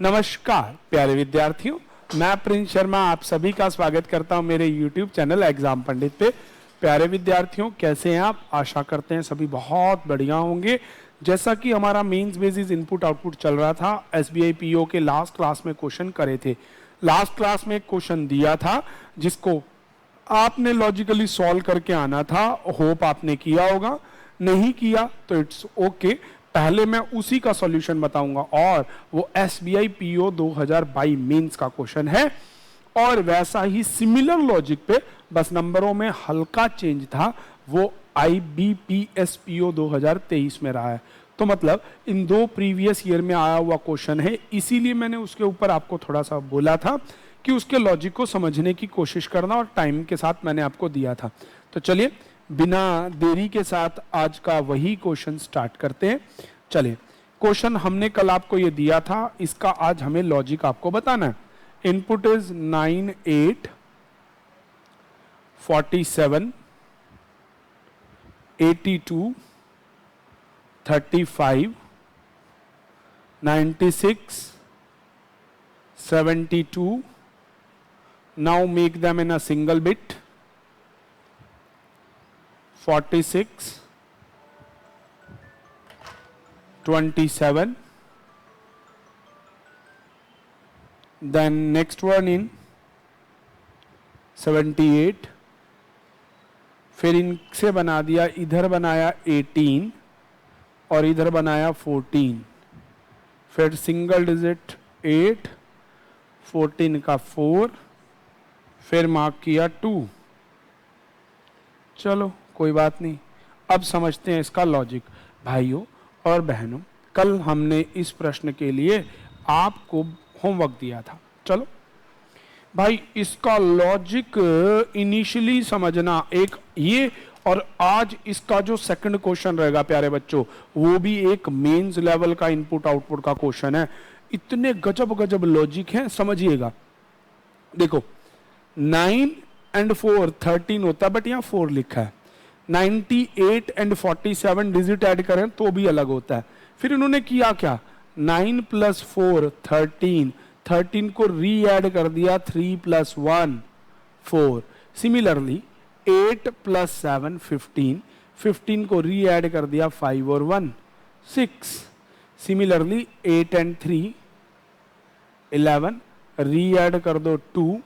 नमस्कार प्यारे विद्यार्थियों, मैं प्रिंस शर्मा आप सभी का स्वागत करता हूं मेरे YouTube चैनल एग्जाम पंडित पे। प्यारे विद्यार्थियों, कैसे हैं आप? आशा करते हैं सभी बहुत बढ़िया होंगे। जैसा कि हमारा मेंस बेसिस इनपुट आउटपुट चल रहा था, SBI PO के लास्ट क्लास में क्वेश्चन करे थे। लास्ट क्लास में एक क्वेश्चन दिया था जिसको आपने लॉजिकली सॉल्व करके आना था। होप आपने किया होगा, नहीं किया तो इट्स ओके। पहले मैं उसी का सॉल्यूशन बताऊंगा और वो SBI PO 2022 मेंस का क्वेश्चन है और वैसा ही सिमिलर लॉजिक पे बस नंबरों में हल्का चेंज था, वो IBPS PO 2023 में रहा है। तो मतलब इन दो प्रीवियस ईयर में आया हुआ क्वेश्चन है, इसीलिए मैंने उसके ऊपर आपको थोड़ा सा बोला था कि उसके लॉजिक को समझने की कोशिश करना और टाइम के साथ मैंने आपको दिया था। तो चलिए बिना देरी के साथ आज का वही क्वेश्चन स्टार्ट करते हैं। चलिए, क्वेश्चन हमने कल आपको ये दिया था, इसका आज हमें लॉजिक आपको बताना है। Input is 9, 8, 47, 82, 35, 96, 72. Now make them in a single bit. 46, 27, then next one in 78, फिर इनसे बना दिया, इधर बनाया 18 और इधर बनाया 14, फिर सिंगल डिजिट 8, 14 का 4, फिर मार्क किया 2। चलो कोई बात नहीं, अब समझते हैं इसका लॉजिक। भाइयों और बहनों, कल हमने इस प्रश्न के लिए आपको होमवर्क दिया था। चलो भाई, इसका लॉजिक इनिशियली समझना एक ये, और आज इसका जो सेकंड क्वेश्चन रहेगा प्यारे बच्चों, वो भी एक मेंस लेवल का इनपुट आउटपुट का क्वेश्चन है। इतने गजब गजब लॉजिक हैं, समझिएगा। देखो 9 and 4 13 होता है, बट यहाँ 4 लिखा है। 98 and 47 डिजिट ऐड करें तो भी अलग होता है। फिर इन्होंने किया क्या, 9 + 4 13, 13 को री ऐड कर दिया, 3 + 1 4। सिमिलरली 8 + 7 15, 15 को री ऐड कर दिया, 5 और 1 6। सिमिलरली 8 and 3 11, री ऐड कर दो 2,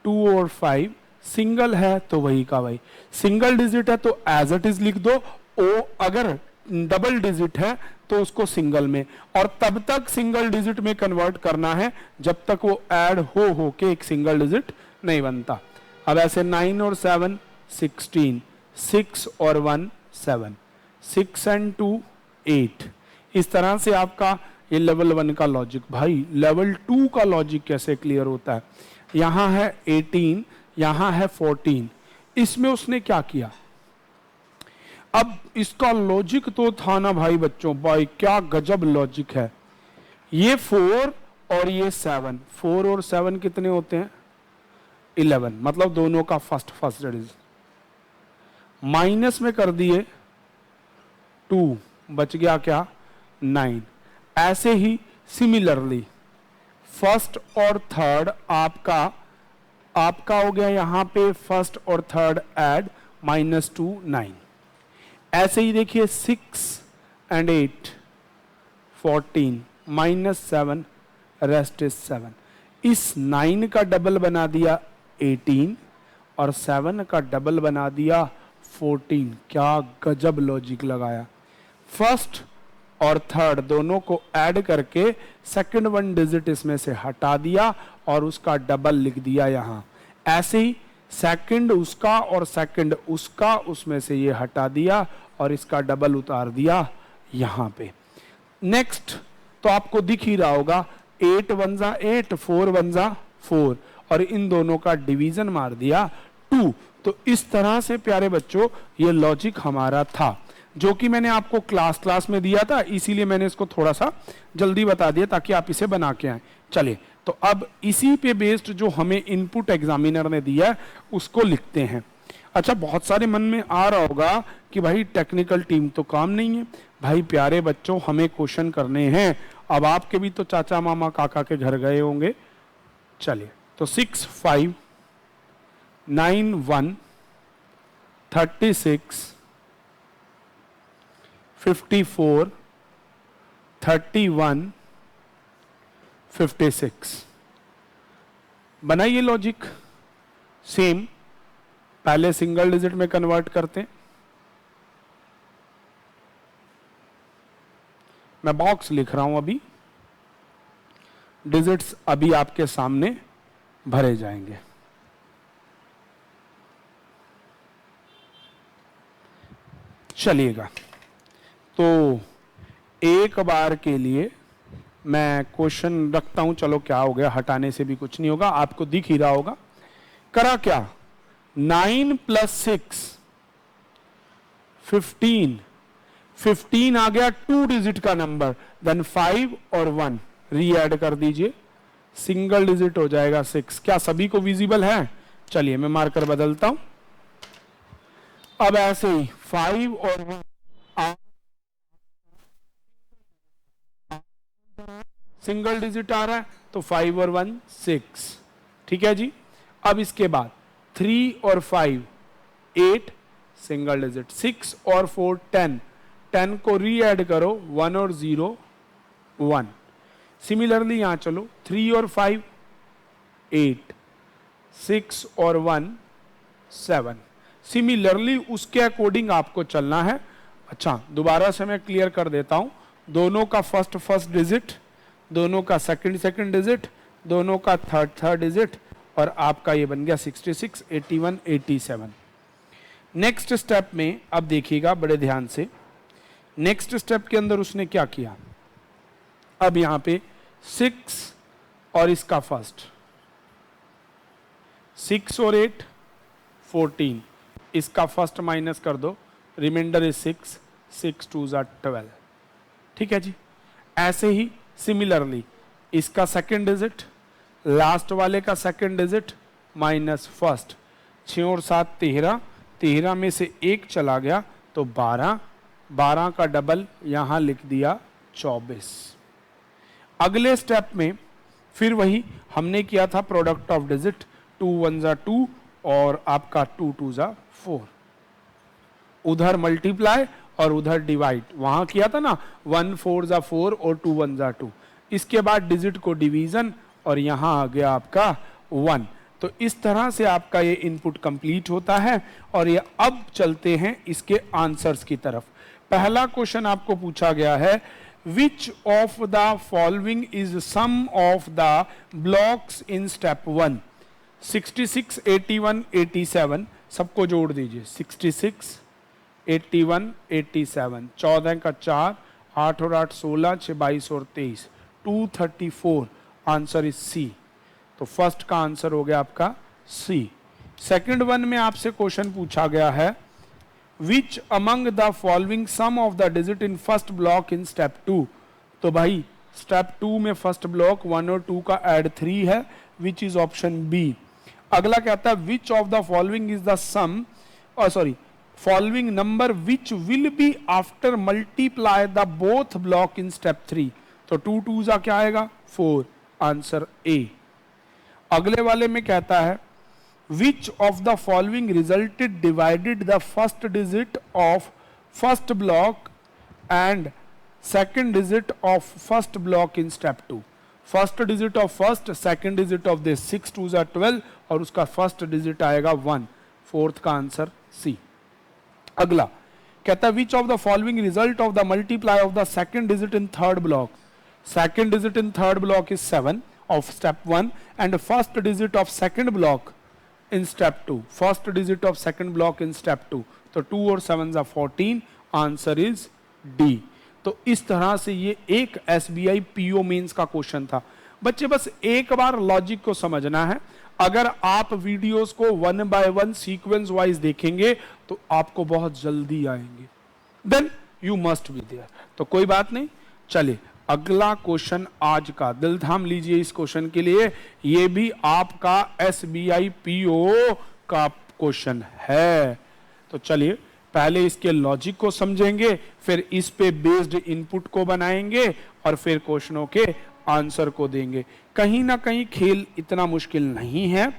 2 और 5, सिंगल है तो वही का वही। सिंगल डिजिट है तो एज इट इज लिख दो, ओ अगर डबल डिजिट है तो उसको सिंगल में, और तब तक सिंगल डिजिट में कन्वर्ट करना है जब तक वो ऐड हो के एक सिंगल डिजिट नहीं बनता। अब ऐसे 9 और 7 16, 6 और 1 7, 6 and 2 8। इस तरह से आपका ये लेवल 1 का लॉजिक। भाई लेवल 2 का लॉजिक कैसे क्लियर होता है? यहां है 18, यहां है 14, इसमें उसने क्या किया? अब इसका लॉजिक तो था ना भाई बच्चों, भाई क्या गजब लॉजिक है। ये 4 और ये 7, 4 और 7 कितने होते हैं? 11, मतलब दोनों का फर्स्ट डिजिट माइनस में कर दिए 2, बच गया क्या? 9। ऐसे ही सिमिलरली फर्स्ट और थर्ड आपका हो गया यहां पे फर्स्ट और थर्ड ऐड, -2 9। ऐसे ही देखिए 6 and 8 14, -7, रेस्ट इज 7। इस 9 का डबल बना दिया 18 और 7 का डबल बना दिया 14। क्या गजब लॉजिक लगाया। फर्स्ट और थर्ड दोनों को ऐड करके सेकंड 1 डिजिट इसमें से हटा दिया और उसका डबल लिख दिया यहां। ऐसे ही सेकंड उसका और सेकंड उसका, उसमें से ये हटा दिया और इसका डबल उतार दिया यहां पे। नेक्स्ट तो आपको दिख ही रहा होगा, 8 1 जा 8, 4 1 जा 4, और इन दोनों का डिवीजन मार दिया 2। तो इस तरह से प्यारे बच्चों ये लॉजिक हमारा था, जो कि मैंने आपको क्लास में दिया था, इसीलिए मैंने इसको थोड़ा सा जल्दी बता दिया ताकि आप इसे बना के आए। चलिए, तो अब इसी पे बेस्ड जो हमें इनपुट एग्जामिनर ने दिया है उसको लिखते हैं। अच्छा, बहुत सारे मन में आ रहा होगा कि भाई टेक्निकल टीम तो काम नहीं है। भाई प्यारे बच्चों, हमें क्वेश्चन करने हैं अब आपके भी तो चाचा मामा काका के घर गए होंगे। चलिए, तो 6 5 9 1 36 54 31 56। बनाइए लॉजिक। सेम, पहले सिंगल डिजिट में कन्वर्ट करते हैं। मैं बॉक्स लिख रहा हूं अभी, डिजिट्स अभी आपके सामने भरे जाएंगे। चलिएगा, तो एक बार के लिए मैं क्वेश्चन रखता हूं। चलो, क्या हो गया, हटाने से भी कुछ नहीं होगा, आपको दिख ही रहा होगा। करा क्या, 9 + 6 15, 15 आ गया 2 डिजिट का नंबर, देन 5 और 1 री ऐड कर दीजिए, सिंगल डिजिट हो जाएगा 6। क्या सभी को विजिबल है? चलिए मैं मार्कर बदलता हूं। अब ऐसे ही 5 और 1 सिंगल डिजिट आ रहा है, तो 5 और 1 6। ठीक है जी। अब इसके बाद 3 और 5 8 सिंगल डिजिट, 6 और 4 10, 10 को री ऐड करो, 1 और 0 1। सिमिलरली यहां चलो, 3 और 5 8, 6 और 1 7। सिमिलरली उसके अकॉर्डिंग आपको चलना है। अच्छा, दोबारा से मैं क्लियर कर देता हूं, दोनों का फर्स्ट डिजिट, दोनों का सेकंड डिजिट, दोनों का थर्ड डिजिट, और आपका ये बन गया 66 81 87। नेक्स्ट स्टेप में अब देखिएगा बड़े ध्यान से, नेक्स्ट स्टेप के अंदर उसने क्या किया। अब यहां पे 6 और इसका फर्स्ट, 6 और 8 14, इसका फर्स्ट माइनस कर दो, रिमाइंडर इज 6, 6 2 12। ठीक है जी। ऐसे ही सिमिलरली इसका सेकंड डिजिट, लास्ट वाले का सेकंड डिजिट माइनस फर्स्ट, 6 और 7 13, 13 में से 1 चला गया तो 12, 12 का डबल यहां लिख दिया 24। अगले स्टेप में फिर वही हमने किया था, प्रोडक्ट ऑफ डिजिट, 2 1 2 और आपका 2 2 4, उधर मल्टीप्लाई और उधर डिवाइड, वहां किया था ना, 1 4 4 और 2 1 2। इसके बाद डिजिट को डिवीजन और यहां आ गया आपका 1। तो इस तरह से आपका ये इनपुट कंप्लीट होता है। और ये अब चलते हैं इसके आंसर्स की तरफ। पहला क्वेश्चन आपको पूछा गया है, which of the following is sum of the blocks in step 1। 66 81 87 सबको जोड़ दीजिए, 66 81 87, 14 का 4, 8 और 8 16, 6 22 और 23, 234। Answer is C. तो फर्स्ट का आंसर हो गया आपका सी। सेकंड वन में आपसे क्वेश्चन पूछा गया है, which among the following sum of the digit in first block in step 2। तो भाई स्टेप 2 में फर्स्ट ब्लॉक 1 और 2 का ऐड 3 है, विच इज ऑप्शन बी। अगला कहता है, which of the following is the sum, following number which will be after multiply the both block in step 3। तो 2 2 क्या आएगा 4, आंसर ए। अगले वाले में कहता है, which of the following resulted divided the first digit of first block and second digit of first block in step 2। First digit of first, second digit of this, 6 2 12 और उसका फर्स्ट डिजिट आएगा 1, fourth का answer C. अगला कहता है, which of the following result of the multiply of the second digit in third block. Second digit in third block is 7 of step 1 and first digit of second block in step 2, first digit of second block in step 2। तो 2 और 7 14, answer is D. तो इस तरह से ये एक SBI PO mains का question था। बच्चे बस एक बार लॉजिक को समझना है। अगर आप वीडियोस को 1 by 1 सीक्वेंस वाइज देखेंगे तो आपको बहुत जल्दी आएंगे, then you must be there. तो कोई बात नहीं, चलिए अगला क्वेश्चन आज का, दिल थाम लीजिए इस क्वेश्चन के लिए, ये भी आपका SBI PO का क्वेश्चन है। तो चलिए पहले इसके लॉजिक को समझेंगे, फिर इस पे बेस्ड इनपुट को बनाएंगे और फिर क्वेश्चनों के आंसर को देंगे। कहीं ना कहीं खेल इतना मुश्किल नहीं है,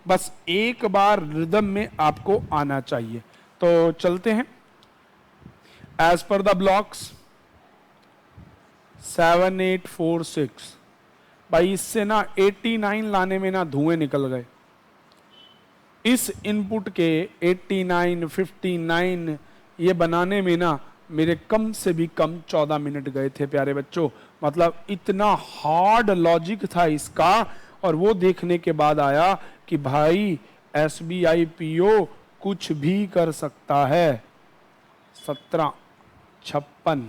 बस एक बार रिदम में आपको आना चाहिए। तो चलते हैं। एज पर द ब्लॉक्स 7 8 4 6, भाई इससे ना 89 लाने में ना धुएं निकल गए। इस इनपुट के 89 59 ये बनाने में ना मेरे कम से भी कम 14 मिनट गए थे प्यारे बच्चों। मतलब इतना हार्ड लॉजिक था इसका, और वो देखने के बाद आया कि भाई SBI PO कुछ भी कर सकता है। 17 56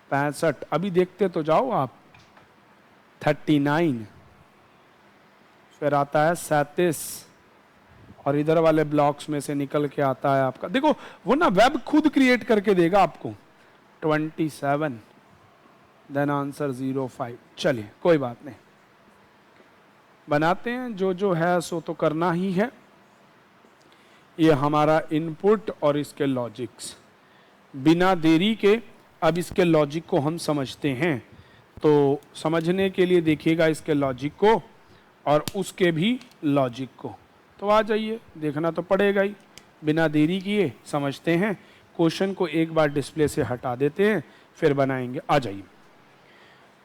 65, अभी देखते तो जाओ आप। 39, फिर आता है 37, और इधर वाले ब्लॉक्स में से निकल के आता है आपका, देखो वो ना वेब खुद क्रिएट करके देगा आपको। 27, देन आंसर 05। चलिए कोई बात नहीं, बनाते हैं। जो जो है सो तो करना ही है। ये हमारा इनपुट और इसके लॉजिक्स। बिना देरी के अब इसके लॉजिक को हम समझते हैं। तो समझने के लिए देखिएगा इसके लॉजिक को और उसके भी लॉजिक को। तो आ जाइए, देखना तो पड़ेगा ही। बिना देरी किए समझते हैं। क्वेश्चन को एक बार डिस्प्ले से हटा देते हैं, फिर बनाएंगे। आ जाइए।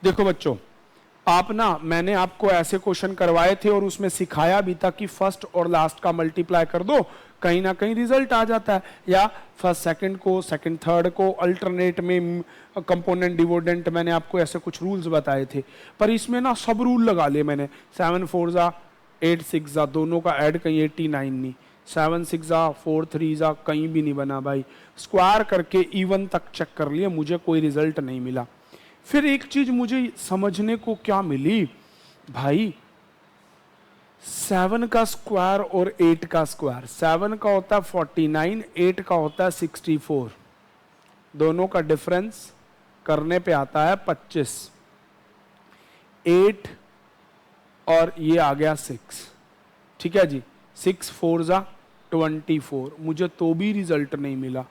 देखो बच्चों, आप ना, मैंने आपको ऐसे क्वेश्चन करवाए थे और उसमें सिखाया भी था कि फर्स्ट और लास्ट का मल्टीप्लाई कर दो, कहीं ना कहीं रिजल्ट आ जाता है। या फर्स्ट सेकंड को, सेकंड थर्ड को अल्टरनेट में कंपोनेंट डिवोडेंट, मैंने आपको ऐसे कुछ रूल्स बताए थे। पर इसमें ना सब रूल लगा लिए मैंने। 7 4 जा 8 6 जा, दोनों का ऐड कहीं 89 नहीं। 7 6 जा 4 3 जा, कहीं भी नहीं बना भाई। स्क्वायर करके इवन तक चेक कर लिया, मुझे कोई रिजल्ट नहीं मिला। फिर एक चीज मुझे समझने को क्या मिली भाई, 7 का स्क्वायर और 8 का स्क्वायर। 7 का होता है 49, 8 का होता है 64। दोनों का डिफरेंस करने पे आता है 25। 8 और ये आ गया 6, ठीक है जी। 6 4 जा 24। मुझे तो भी रिजल्ट नहीं मिला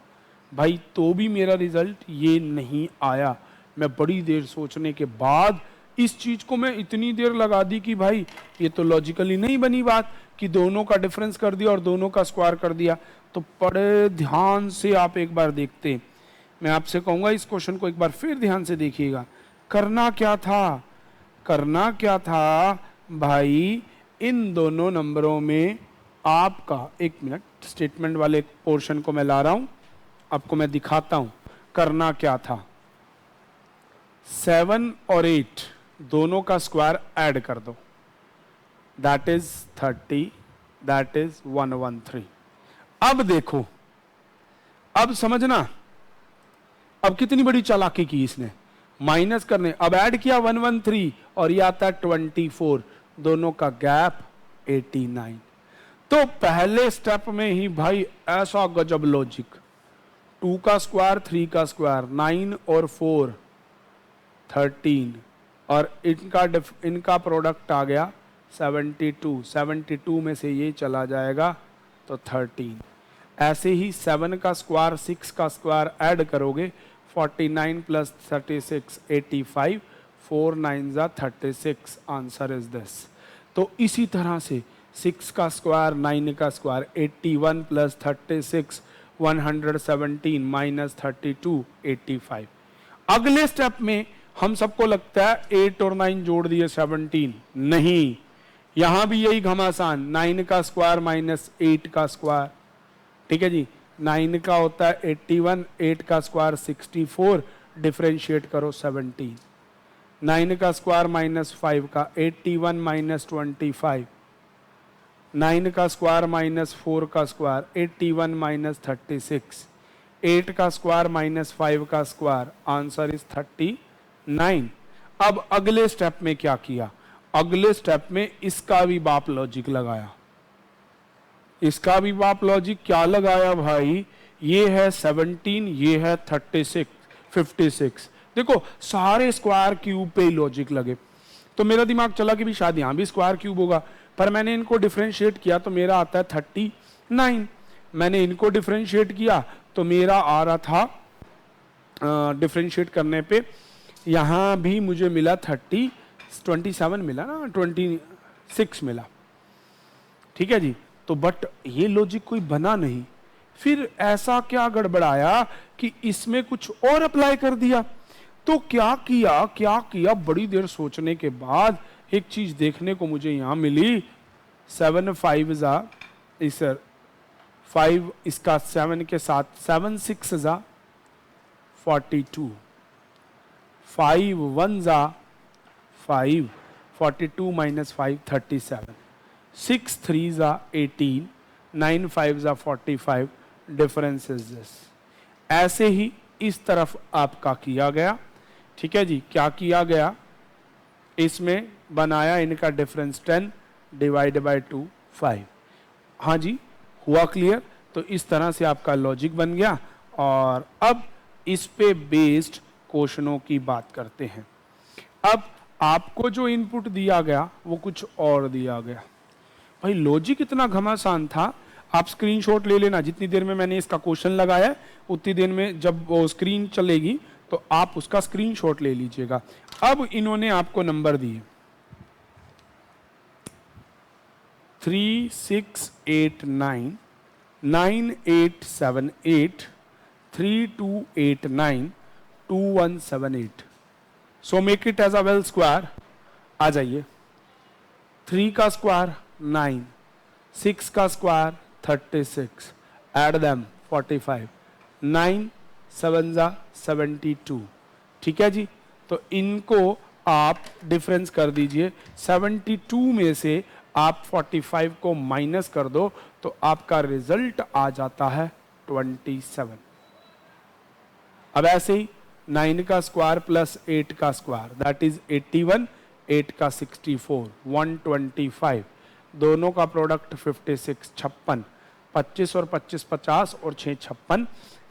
भाई, तो भी मेरा रिजल्ट ये नहीं आया। मैं बड़ी देर सोचने के बाद इस चीज को मैं इतनी देर लगा दी कि भाई ये तो लॉजिकली नहीं बनी बात कि दोनों का डिफरेंस कर दिया और दोनों का स्क्वायर कर दिया। तो बड़े ध्यान से आप एक बार देखते, मैं आपसे कहूंगा इस क्वेश्चन को एक बार फिर ध्यान से देखिएगा। करना क्या था, करना क्या था भाई, इन दोनों नंबरों में आपका, एक मिनट, स्टेटमेंट वाले पोर्शन को मैं ला रहा हूं, आपको मैं दिखाता हूं करना क्या था। 7 और 8 दोनों का स्क्वायर ऐड कर दो, दैट इज 30, दैट इज 113। अब देखो, अब समझना, अब कितनी बड़ी चालाकी की इसने। माइनस करने, अब ऐड किया 113 और ये आता है 24, दोनों का गैप 89। तो पहले स्टेप में ही भाई ऐसा गजब लॉजिक। 2 का स्क्वायर 3 का स्क्वायर, 9 और 4 13, और इनका प्रोडक्ट आ गया 72। 72 में से ये चला जाएगा तो 13। ऐसे ही 7 का स्क्वायर 6 का स्क्वायर ऐड करोगे, 49 प्लस 36 85, 4 9 जा 36, आंसर इज दिस। तो इसी तरह से 6 का स्क्वायर 9 का स्क्वायर 81 प्लस 36 117 माइनस 32 85। अगले स्टेप में हम सबको लगता है 8 और 9 जोड़ दिए 17, नहीं, यहां भी यही घमासान। 9 का स्क्वायर माइनस 8 का स्क्वायर, ठीक है जी। 9 का होता है 81, 8 का स्क्वायर 64, डिफरेंशिएट करो 17। 9 का स्क्वायर माइनस 5 का 81 माइनस 25, 9 का स्क्वायर माइनस 4 का स्क्वायर 81 माइनस 36, 8 का स्क्वायर माइनस 5 का स्क्वायर, आंसर इज 39। अब अगले स्टेप में क्या किया, अगले स्टेप में इसका भी बाप लॉजिक लगाया। इसका भी बाप लॉजिक क्या लगाया भाई, ये है 17, ये है 36 56। देखो सारे स्क्वायर क्यूब पे ही लॉजिक लगे, तो मेरा दिमाग चला कि भी शायद यहां भी स्क्वायर क्यूब होगा, पर मैंने इनको डिफरेंशिएट किया तो मेरा आता है 39। मैंने इनको डिफरेंशिएट किया तो मेरा आ रहा था डिफरेंशिएट करने पे यहाँ भी मुझे मिला 27 मिला ना, 26 मिला। ठीक है जी। तो बट ये लॉजिक कोई बना नहीं। फिर ऐसा क्या गड़बड़ाया कि इसमें कुछ और अप्लाई कर दिया। तो क्या किया बड़ी देर सोचने के बाद एक चीज देखने को मुझे यहां मिली। 7 5 जा सर 5 इसका 7 के साथ 7 6 जा 42, 5 1 जा 5, 42 माइनस 5 37, 6 3 जा 18, 9 5 जा 45, डिफरेंस इज दिस। ऐसे ही इस तरफ आपका किया गया। ठीक है जी। क्या किया गया, इसमें बनाया इनका डिफरेंस 10 डिवाइड बाय 2 5। हाँ जी, हुआ क्लियर। तो इस तरह से आपका लॉजिक बन गया। और अब इस पे बेस्ड क्वेश्चनों की बात करते हैं। अब आपको जो इनपुट दिया गया वो कुछ और दिया गया। भाई लॉजिक इतना घमासान था, आप स्क्रीनशॉट ले लेना। जितनी देर में मैंने इसका क्वेश्चन लगाया उतनी देर में जब वो स्क्रीन चलेगी तो आप उसका स्क्रीनशॉट ले लीजिएगा। अब इन्होंने आपको नंबर दिए 3 6 8 9 9 8 7 8 3 2 8 9 2 1 7 8। So make it as a well square. आ जाइए। 3 का स्क्वायर 9, 6 का स्क्वायर 36, एड देम 45, 9 7 जा 72। ठीक है जी। तो इनको आप डिफरेंस कर दीजिए। 72 में से आप 45 को माइनस कर दो तो आपका रिजल्ट आ जाता है 27। अब ऐसे ही 9 का स्क्वायर प्लस 8 का स्क्वायर दैट इज 81, 8 का 64, 125, दोनों का प्रोडक्ट 56 56, 25 और 25 50 और 6 56,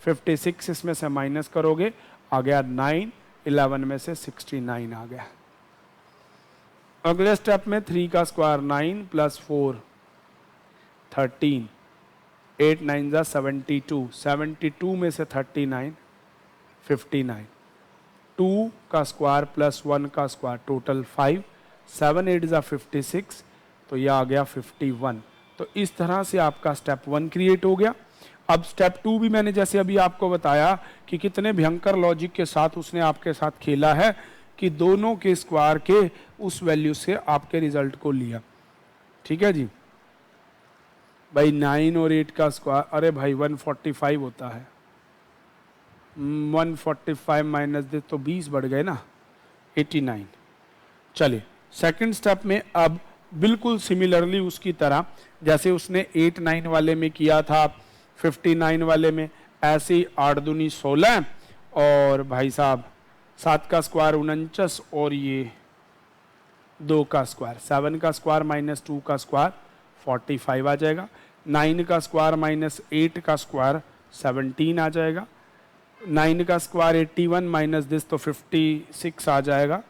56 इसमें से माइनस करोगे आ गया 9, 11 में से 69 आ गया। अगले स्टेप में 3 का स्क्वायर 9 प्लस 4 13, 8 9 जा 72, 72 में से 39 59, 2 का स्क्वायर प्लस 1 का स्क्वायर टोटल 5, 7 8 जा 56, तो यह आ गया 51। तो इस तरह से आपका स्टेप 1 क्रिएट हो गया। अब स्टेप 2 भी मैंने जैसे अभी आपको बताया कि कितने भयंकर लॉजिक के साथ उसने आपके साथ खेला है कि दोनों के स्क्वायर के उस वैल्यू से आपके रिजल्ट को लिया। ठीक है जी। भाई 9 और 8 का स्क्वायर, अरे भाई 145 होता है। 145 माइनस दे तो 20 बढ़ गए ना, 89। चलिए सेकंड स्टेप में अब बिल्कुल सिमिलरली उसकी तरह जैसे उसने 8 9 वाले में किया था 59 वाले में, ऐसे ही 8 दूनी 16 और भाई साहब 7 का स्क्वायर 49 और ये 2 का स्क्वायर, 7 का स्क्वायर माइनस 2 का स्क्वायर 45 आ जाएगा, 9 का स्क्वायर माइनस 8 का स्क्वायर 17 आ जाएगा, 9 का स्क्वायर 81 माइनस दिस तो 56 आ जाएगा,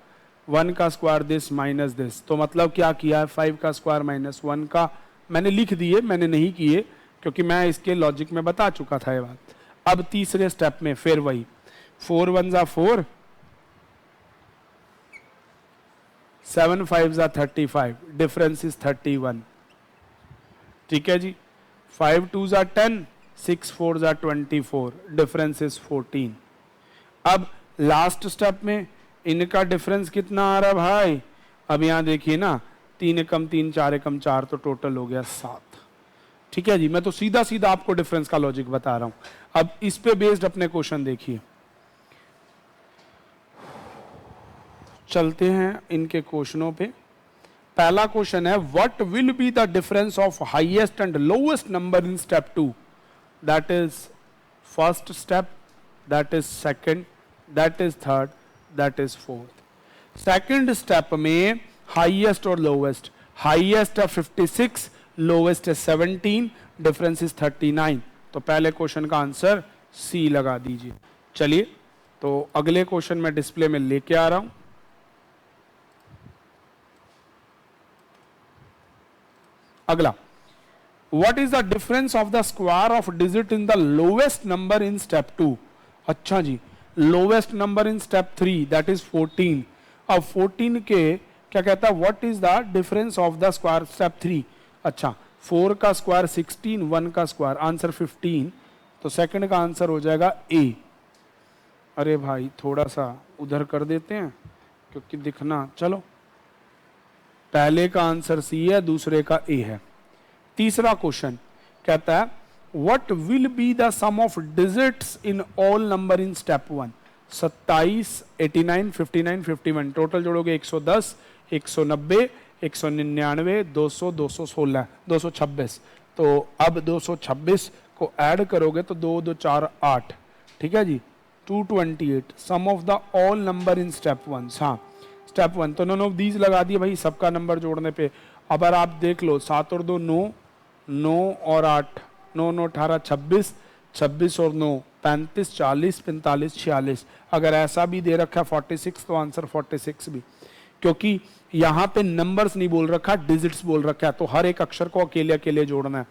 1 का स्क्वायर दिस माइनस दिस। तो मतलब क्या किया है, 5 का स्क्वायर माइनस 1 का मैंने लिख दिए, मैंने नहीं किए क्योंकि मैं इसके लॉजिक में बता चुका था ये बात। अब तीसरे स्टेप में फिर वही 4 1 जा 4, 7 5 जा 35, डिफरेंस इज 31। ठीक है जी। 5 2 जा 10, 6 4 जा 24, डिफरेंस इज 14। अब लास्ट स्टेप में इनका डिफरेंस कितना आ रहा है भाई, अब यहां देखिए ना 3 एकम 3 4 एकम 4 तो टोटल हो गया 7। ठीक है जी। मैं तो सीधा सीधा आपको डिफरेंस का लॉजिक बता रहा हूं। अब इस पे बेस्ड अपने क्वेश्चन देखिए, चलते हैं इनके क्वेश्चनों पे। पहला क्वेश्चन है what will be the difference of highest and lowest number in step 2, that is first step, that is second, that is third, that is fourth. Second step में हाईएस्ट और लोएस्ट, हाईएस्ट है 56, lowest है 17, difference is 39। तो पहले question का answer C लगा दीजिए। चलिए तो अगले क्वेश्चन में डिस्प्ले में लेके आ रहा हूं। अगला what is the difference of the square of digit in the lowest number in step 2? अच्छा जी, lowest number in step 3 that is 14। अब 14 के क्या कहता है, what is the difference of the square step 3? अच्छा, 4 का स्क्वायर 16, 1 का स्क्वायर, आंसर 15। तो सेकंड का आंसर हो जाएगा ए। अरे भाई थोड़ा सा उधर कर देते हैं क्योंकि दिखना, चलो पहले का आंसर सी है, दूसरे का ए है। तीसरा क्वेश्चन कहता है what will be the sum of digits in all number in step 1? 27, 89, 59, 51, total जोड़ोगे 110, 190, 199, 200, 216, 226। तो अब 226 को ऐड करोगे तो 2 2 4 8, ठीक है जी, 228 sum of the all number in step 1। हाँ स्टेप 1, तो नन ऑफ दीज लगा दिए भाई सबका नंबर जोड़ने पे। अब अगर आप देख लो 7 और 2 9, 9 और 8, 9 9 18 26, 26 और 9 35, 40, 45, 46। अगर ऐसा भी दे रखा है 46 तो आंसर 46 भी, क्योंकि यहाँ पे नंबर्स नहीं बोल रखा, डिजिट्स बोल रखा है, तो हर एक अक्षर को अकेले अकेले जोड़ना है।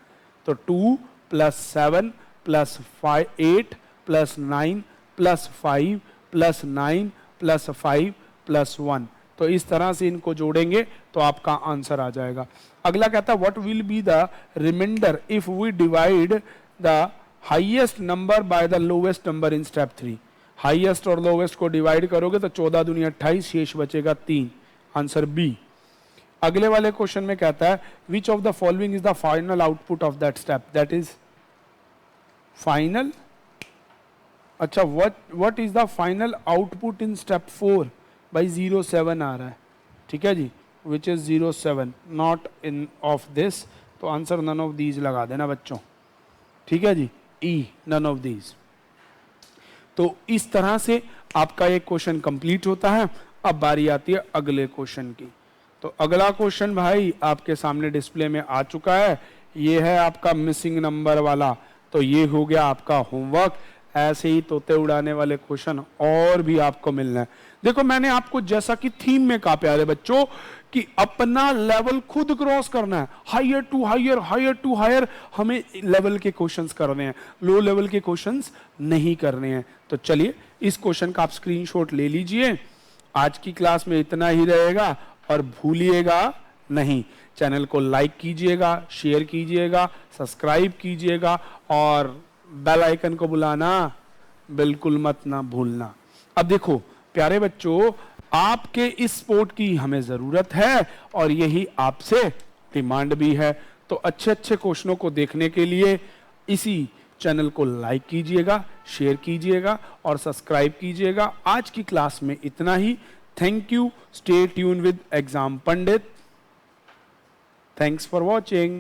तो 2 + 7 + 5 8 + 9 + 5 + 9 + 5 + 1, तो इस तरह से इनको जोड़ेंगे तो आपका आंसर आ जाएगा। अगला कहता है what will be the reminder if we divide the highest number by the lowest number in step 3? Highest और लोवेस्ट को डिवाइड करोगे तो 14 दूनी 28, शेष बचेगा 3, आंसर बी। अगले वाले क्वेश्चन में कहता है which of the following is the final output of that step? That is final. अच्छा, what is the final output in step 4? भाई 07 आ रहा है, ठीक है जी, which is 07, not in of this, तो आंसर नन ऑफ दीज लगा देना बच्चों, ठीक है जी, ई, नन ऑफ दीज। तो इस तरह से आपका एक क्वेश्चन कंप्लीट होता है। अब बारी आती है अगले क्वेश्चन की। तो अगला क्वेश्चन भाई आपके सामने डिस्प्ले में आ चुका है, ये है आपका मिसिंग नंबर वाला। तो ये हो गया आपका होमवर्क। ऐसे ही तोते उड़ाने वाले क्वेश्चन और भी आपको मिलना है। देखो मैंने आपको जैसा कि थीम में कहा प्यारे बच्चों कि अपना लेवल खुद क्रॉस करना है, higher to higher, higher to higher हमें लेवल के क्वेश्चंस करने हैं, लो लेवल के क्वेश्चंस नहीं करने हैं। तो चलिए इस क्वेश्चन का आप स्क्रीनशॉट ले लीजिए। आज की क्लास में इतना ही रहेगा और भूलिएगा नहीं, चैनल को लाइक कीजिएगा, शेयर कीजिएगा, सब्सक्राइब कीजिएगा और बेल आइकन को बुलाना बिल्कुल मत ना भूलना। अब देखो प्यारे बच्चों, आपके इस सपोर्ट की हमें जरूरत है और यही आपसे डिमांड भी है। तो अच्छे अच्छे क्वेश्चनों को देखने के लिए इसी चैनल को लाइक कीजिएगा, शेयर कीजिएगा और सब्सक्राइब कीजिएगा। आज की क्लास में इतना ही। Thank you. Stay tune with exam Pandit. Thanks for watching.